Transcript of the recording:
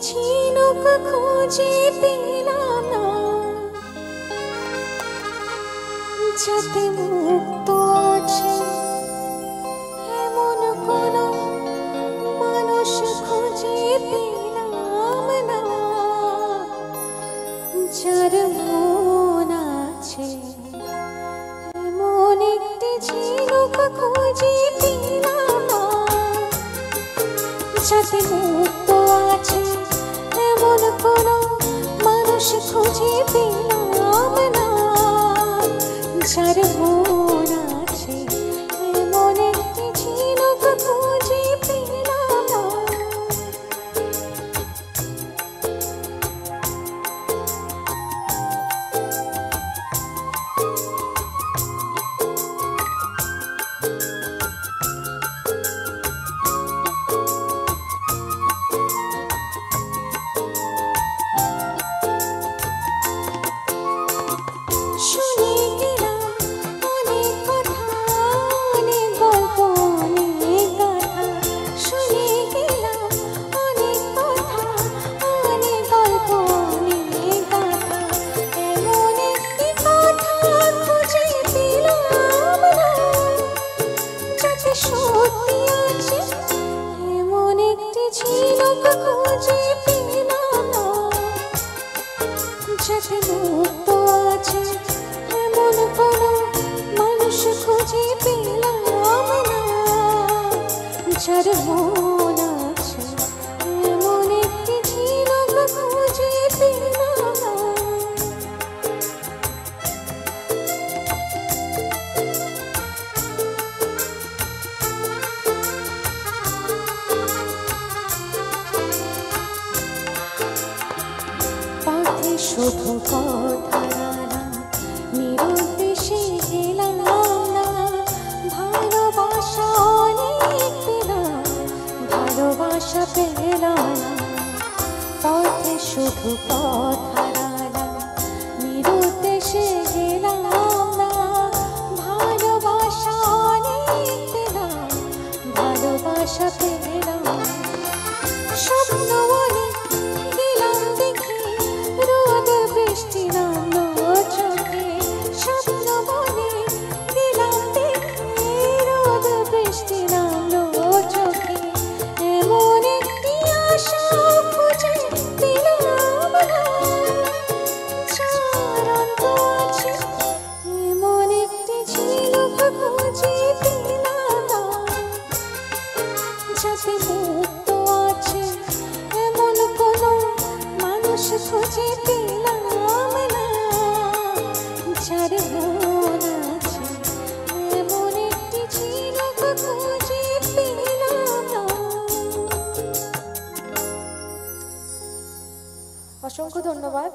ঝিনুক খুঁজে পেলাম না, যাতে মুক্ত আছে এমন কোন মানুষ খুঁজে পেলাম না, যার মন আছে এমন একটি ঝিনুক খুঁজে পেলাম না, যাতে মুক্ত আছে এমন কোন মানুষ খুঁজে পেলাম না, যার মন আছে এমন একটি ঝিনুক খুঁজে পেলাম না। যাতে মুক্ত আছে এমন কোন মানুষ খুঁজে পেলাম না, যার মন আছে এমন একটি ঝিনুক খুঁজে পেলাম না। পথে শুধু পথহারা নিরুদ্দেশে গেলাম না, ভালোবাসা অনেক পেলাম ভালোবাসা পেলাম না। পথে শুধু পথহারা নিরুদ্দেশে গেলাম না, ভালোবাসা অনেক পেলাম ভালোবাসা পেলাম না। স্বপ্ন অনেক গেলাম দেখে রোদ বৃষ্টি নামলো চোখে, স্বপ্ন বনে গেলাম দেখে রোদ বৃষ্টি নামলো চোখে, এমন একটি আশা খুঁজে পেলাম না, যার অন্ত আছে এমন একটি ঝিনুক খুঁজে পেলাম না, যাতে মুক্ত আছে এমন কোন মানুষ খুঁজে পেলাম না, যার মন আছে এমন একটি ঝিনুক খুঁজে পেলাম না। অসংখ্য ধন্যবাদ।